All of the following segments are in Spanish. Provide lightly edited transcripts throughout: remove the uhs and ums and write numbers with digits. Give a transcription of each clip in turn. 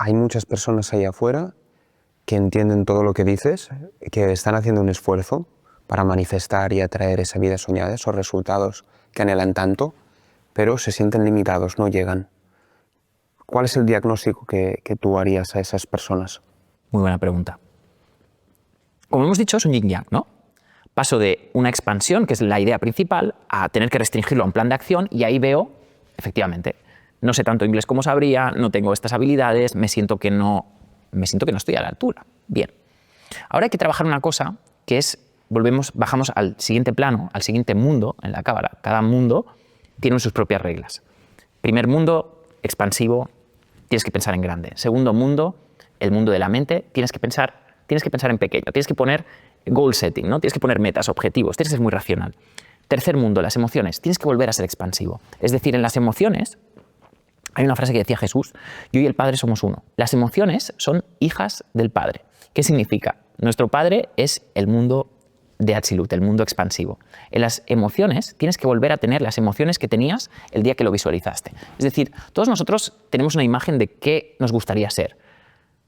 hay muchas personas ahí afuera que entienden todo lo que dices, que están haciendo un esfuerzo para manifestar y atraer esa vida soñada, esos resultados que anhelan tanto, pero se sienten limitados, no llegan. ¿Cuál es el diagnóstico que tú harías a esas personas? Muy buena pregunta. Como hemos dicho, es un yin-yang, ¿no? Paso de una expansión, que es la idea principal, a tener que restringirlo a un plan de acción, y ahí veo, efectivamente, no sé tanto inglés como sabría, no tengo estas habilidades, me siento que no estoy a la altura. Bien. Ahora hay que trabajar una cosa que es, bajamos al siguiente plano, al siguiente mundo en la cábala. Cada mundo tiene sus propias reglas. Primer mundo, expansivo, tienes que pensar en grande. Segundo mundo, el mundo de la mente, tienes que pensar en pequeño, tienes que poner goal setting, ¿no? Tienes que poner metas, objetivos, tienes que ser muy racional. Tercer mundo, las emociones, tienes que volver a ser expansivo. Es decir, en las emociones, hay una frase que decía Jesús: yo y el Padre somos uno. Las emociones son hijas del Padre. ¿Qué significa? Nuestro Padre es el mundo de Atzilut, el mundo expansivo. En las emociones tienes que volver a tener las emociones que tenías el día que lo visualizaste. Es decir, todos nosotros tenemos una imagen de qué nos gustaría ser.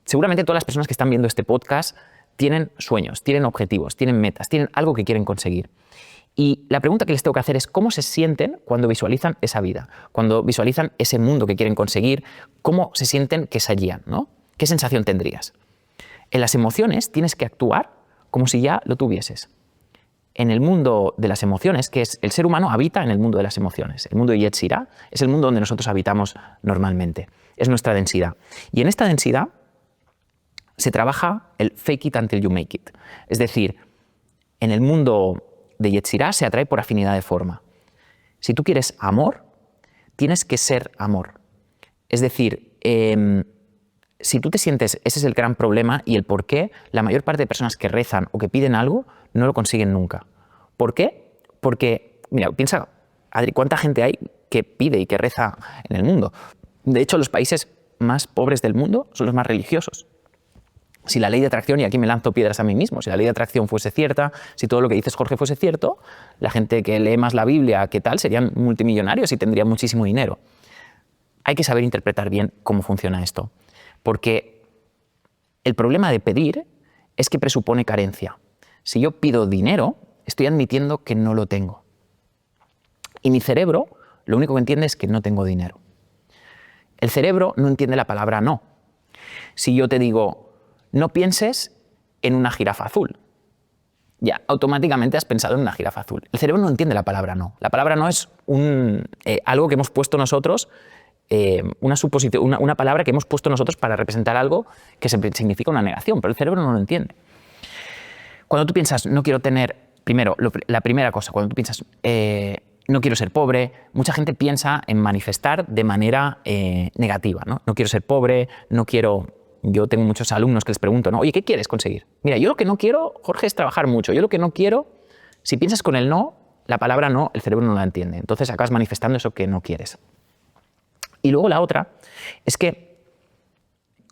Seguramente todas las personas que están viendo este podcast tienen sueños, tienen objetivos, tienen metas, tienen algo que quieren conseguir. Y la pregunta que les tengo que hacer es cómo se sienten cuando visualizan esa vida, cuando visualizan ese mundo que quieren conseguir, cómo se sienten que es allí, ¿no? ¿Qué sensación tendrías? En las emociones tienes que actuar como si ya lo tuvieses. En el mundo de las emociones, que es el ser humano habita en el mundo de las emociones. El mundo de Yetzirah es el mundo donde nosotros habitamos normalmente. Es nuestra densidad. Y en esta densidad se trabaja el fake it until you make it. Es decir, en el mundo de Yetzirah se atrae por afinidad de forma. Si tú quieres amor, tienes que ser amor. Es decir, si tú te sientes, ese es el gran problema y el por qué la mayor parte de personas que rezan o que piden algo no lo consiguen nunca. ¿Por qué? Porque, mira, piensa, Adri, ¿cuánta gente hay que pide y que reza en el mundo? De hecho, los países más pobres del mundo son los más religiosos. Si la ley de atracción, y aquí me lanzo piedras a mí mismo, si la ley de atracción fuese cierta, si todo lo que dices, Jorge, fuese cierto, la gente que lee más la Biblia, ¿qué tal? Serían multimillonarios y tendrían muchísimo dinero. Hay que saber interpretar bien cómo funciona esto, porque el problema de pedir es que presupone carencia. Si yo pido dinero, estoy admitiendo que no lo tengo. Y mi cerebro lo único que entiende es que no tengo dinero. El cerebro no entiende la palabra no. Si yo te digo, no pienses en una jirafa azul, ya automáticamente has pensado en una jirafa azul. El cerebro no entiende la palabra no. La palabra no es algo que hemos puesto nosotros, una palabra que hemos puesto nosotros para representar algo que significa una negación, pero el cerebro no lo entiende. Cuando tú piensas, no quiero tener, primero, la primera cosa, cuando tú piensas, no quiero ser pobre, mucha gente piensa en manifestar de manera negativa, ¿no? No quiero ser pobre, no quiero. Yo tengo muchos alumnos que les pregunto, ¿no? Oye, ¿qué quieres conseguir? Mira, yo lo que no quiero, Jorge, es trabajar mucho. Yo lo que no quiero, si piensas con el no, la palabra no, el cerebro no la entiende. Entonces acabas manifestando eso que no quieres. Y luego la otra es que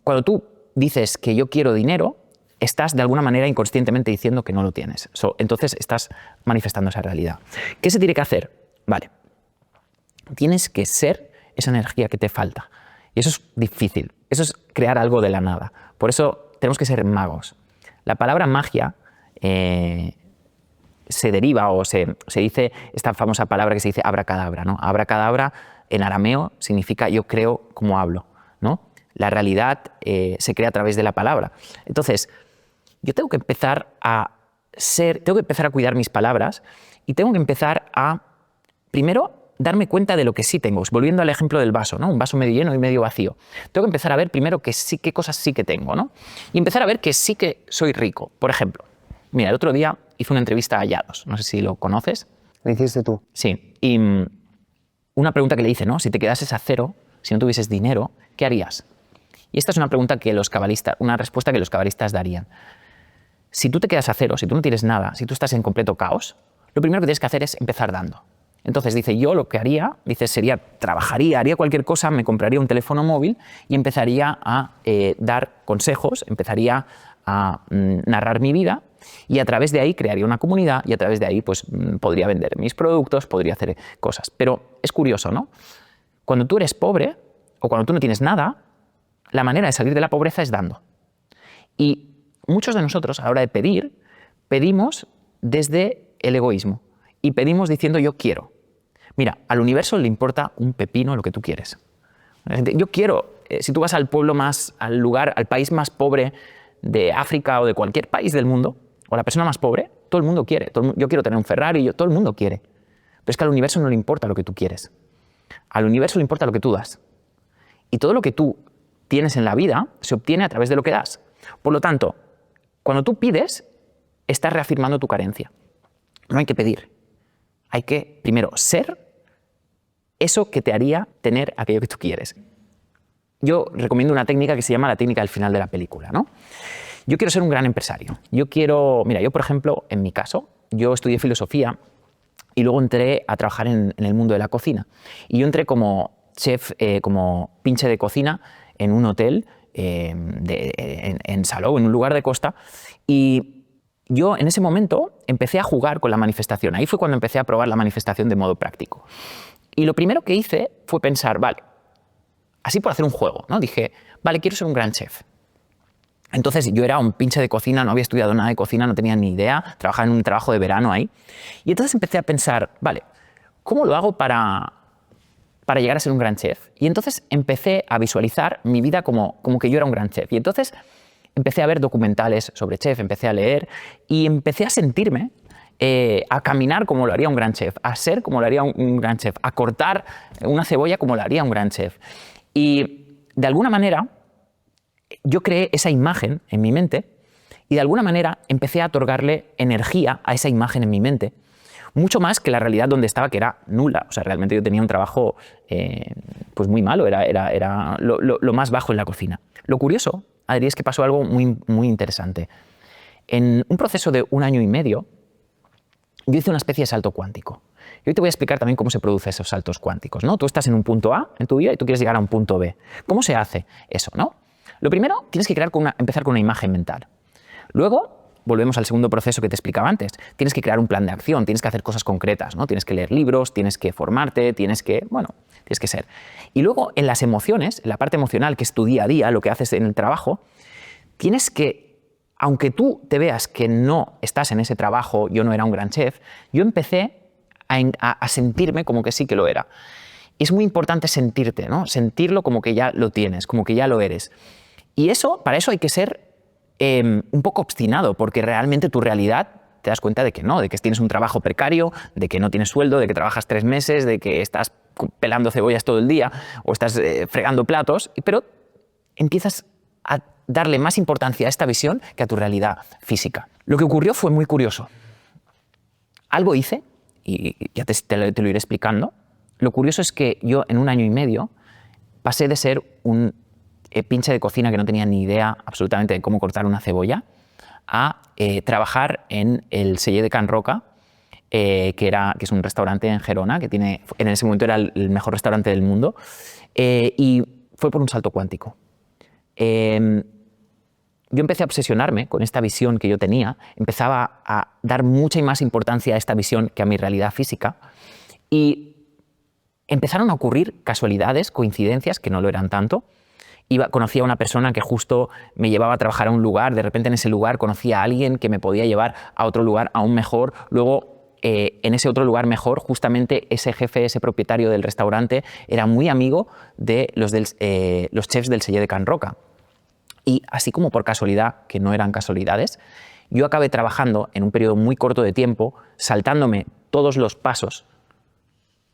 cuando tú dices que yo quiero dinero, estás de alguna manera inconscientemente diciendo que no lo tienes. Entonces estás manifestando esa realidad. ¿Qué se tiene que hacer? Vale, tienes que ser esa energía que te falta. Y eso es difícil. Eso es crear algo de la nada. Por eso tenemos que ser magos. La palabra magia se deriva o se dice esta famosa palabra que se dice abracadabra, ¿no? Abracadabra en arameo significa yo creo como hablo, ¿no? La realidad se crea a través de la palabra. Entonces, yo tengo que empezar a cuidar mis palabras y tengo que empezar a, primero, darme cuenta de lo que sí tengo. Volviendo al ejemplo del vaso, ¿no? Un vaso medio lleno y medio vacío. Tengo que empezar a ver primero qué cosas sí que tengo, ¿no? Y empezar a ver que sí que soy rico. Por ejemplo, mira, el otro día hice una entrevista a Yados. No sé si lo conoces. ¿Lo hiciste tú? Sí. Y una pregunta que le hice, ¿no? Si te quedases a cero, si no tuvieses dinero, ¿qué harías? Y esta es una pregunta una respuesta que los cabalistas darían. Si tú te quedas a cero, si tú no tienes nada, si tú estás en completo caos, lo primero que tienes que hacer es empezar dando. Entonces dice, yo lo que haría, trabajaría, haría cualquier cosa, me compraría un teléfono móvil y empezaría a dar consejos, empezaría a narrar mi vida y a través de ahí crearía una comunidad y a través de ahí pues podría vender mis productos, podría hacer cosas. Pero es curioso, ¿no? Cuando tú eres pobre o cuando tú no tienes nada, la manera de salir de la pobreza es dando. Y muchos de nosotros, a la hora de pedir, pedimos desde el egoísmo. Y pedimos diciendo yo quiero. Mira, al universo le importa un pepino lo que tú quieres. Yo quiero, si tú vas al pueblo más, al lugar, al país más pobre de África o de cualquier país del mundo, o la persona más pobre, todo el mundo quiere. Yo quiero tener un Ferrari, todo el mundo quiere. Pero es que al universo no le importa lo que tú quieres. Al universo le importa lo que tú das. Y todo lo que tú tienes en la vida se obtiene a través de lo que das. Por lo tanto, cuando tú pides, estás reafirmando tu carencia. No hay que pedir. Hay que, primero, ser eso que te haría tener aquello que tú quieres. Yo recomiendo una técnica que se llama la técnica del final de la película, ¿no? Yo quiero ser un gran empresario. Yo, por ejemplo, en mi caso, yo estudié filosofía y luego entré a trabajar en el mundo de la cocina. Y yo entré como chef, como pinche de cocina en un hotel en Salou, en un lugar de costa. Y yo en ese momento empecé a jugar con la manifestación. Ahí fue cuando empecé a probar la manifestación de modo práctico. Y lo primero que hice fue pensar, vale, así por hacer un juego, ¿no? Dije, vale, quiero ser un gran chef. Entonces yo era un pinche de cocina, no había estudiado nada de cocina, no tenía ni idea, trabajaba en un trabajo de verano ahí. Y entonces empecé a pensar, vale, ¿cómo lo hago para llegar a ser un gran chef? Y entonces empecé a visualizar mi vida como que yo era un gran chef. Y entonces empecé a ver documentales sobre chef, empecé a leer y empecé a sentirme, a caminar como lo haría un gran chef, a ser como lo haría un gran chef, a cortar una cebolla como lo haría un gran chef. Y de alguna manera yo creé esa imagen en mi mente y de alguna manera empecé a otorgarle energía a esa imagen en mi mente, mucho más que la realidad donde estaba, que era nula. O sea, realmente yo tenía un trabajo pues muy malo, era lo más bajo en la cocina. Lo curioso, Adri, es que pasó algo muy, muy interesante. En un proceso de 1 año y medio, yo hice una especie de salto cuántico. Y hoy te voy a explicar también cómo se producen esos saltos cuánticos, ¿no? Tú estás en un punto A en tu vida y tú quieres llegar a un punto B. ¿Cómo se hace eso, no? Lo primero, tienes que empezar con una imagen mental. Luego, volvemos al segundo proceso que te explicaba antes. Tienes que crear un plan de acción, tienes que hacer cosas concretas, ¿no? Tienes que leer libros, tienes que formarte, tienes que ser. Y luego, en las emociones, en la parte emocional, que es tu día a día, lo que haces en el trabajo, tienes que, aunque tú te veas que no estás en ese trabajo, yo no era un gran chef, yo empecé a sentirme como que sí que lo era. Y es muy importante sentirte, ¿no? Sentirlo como que ya lo tienes, como que ya lo eres. Y para eso hay que ser un poco obstinado, porque realmente tu realidad te das cuenta de que no, de que tienes un trabajo precario, de que no tienes sueldo, de que trabajas 3 meses, de que estás pelando cebollas todo el día o estás fregando platos, pero empiezas a darle más importancia a esta visión que a tu realidad física. Lo que ocurrió fue muy curioso. Algo hice, y ya te lo iré explicando. Lo curioso es que yo en 1 año y medio pasé de ser un pinche de cocina que no tenía ni idea absolutamente de cómo cortar una cebolla a trabajar en el Celler de Can Roca, que es un restaurante en Gerona, que en ese momento era el mejor restaurante del mundo, y fue por un salto cuántico. Yo empecé a obsesionarme con esta visión que yo tenía, empezaba a dar mucha y más importancia a esta visión que a mi realidad física, y empezaron a ocurrir casualidades, coincidencias, que no lo eran tanto. Conocí a una persona que justo me llevaba a trabajar a un lugar, de repente en ese lugar conocí a alguien que me podía llevar a otro lugar aún mejor, luego en ese otro lugar mejor, justamente ese jefe, ese propietario del restaurante, era muy amigo de los chefs del Celler de Can Roca. Y así como por casualidad, que no eran casualidades, yo acabé trabajando en un periodo muy corto de tiempo, saltándome todos los pasos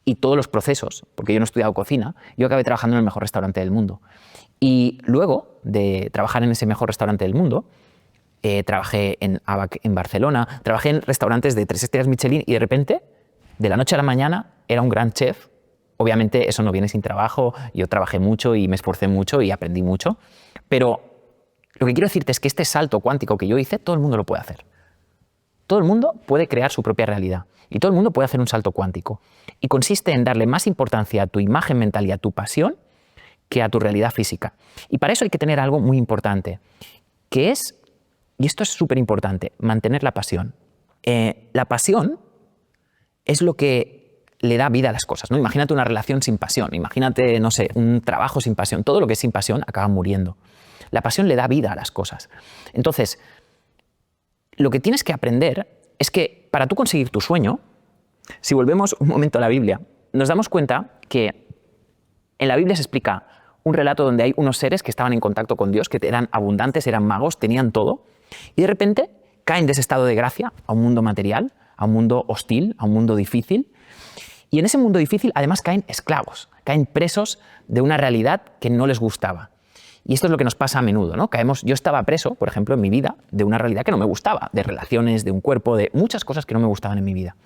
y todos los procesos, porque yo no he estudiado cocina, yo acabé trabajando en el mejor restaurante del mundo. Y luego de trabajar en ese mejor restaurante del mundo, trabajé en ABAC en Barcelona, trabajé en restaurantes de 3 estrellas Michelin y de repente, de la noche a la mañana, era un gran chef. Obviamente eso no viene sin trabajo, yo trabajé mucho y me esforcé mucho y aprendí mucho, pero lo que quiero decirte es que este salto cuántico que yo hice, todo el mundo lo puede hacer. Todo el mundo puede crear su propia realidad y todo el mundo puede hacer un salto cuántico. Y consiste en darle más importancia a tu imagen mental y a tu pasión que a tu realidad física. Y para eso hay que tener algo muy importante, que es, y esto es súper importante, mantener la pasión. La pasión es lo que le da vida a las cosas, ¿no? Imagínate una relación sin pasión, imagínate, no sé, un trabajo sin pasión. Todo lo que es sin pasión acaba muriendo. La pasión le da vida a las cosas. Entonces, lo que tienes que aprender es que para tú conseguir tu sueño, si volvemos un momento a la Biblia, nos damos cuenta que en la Biblia se explica un relato donde hay unos seres que estaban en contacto con Dios, que eran abundantes, eran magos, tenían todo, y de repente caen de ese estado de gracia a un mundo material, a un mundo hostil, a un mundo difícil. Y en ese mundo difícil, además, caen esclavos, caen presos de una realidad que no les gustaba. Y esto es lo que nos pasa a menudo, ¿no? Yo estaba preso, por ejemplo, en mi vida, de una realidad que no me gustaba, de relaciones, de un cuerpo, de muchas cosas que no me gustaban en mi vida.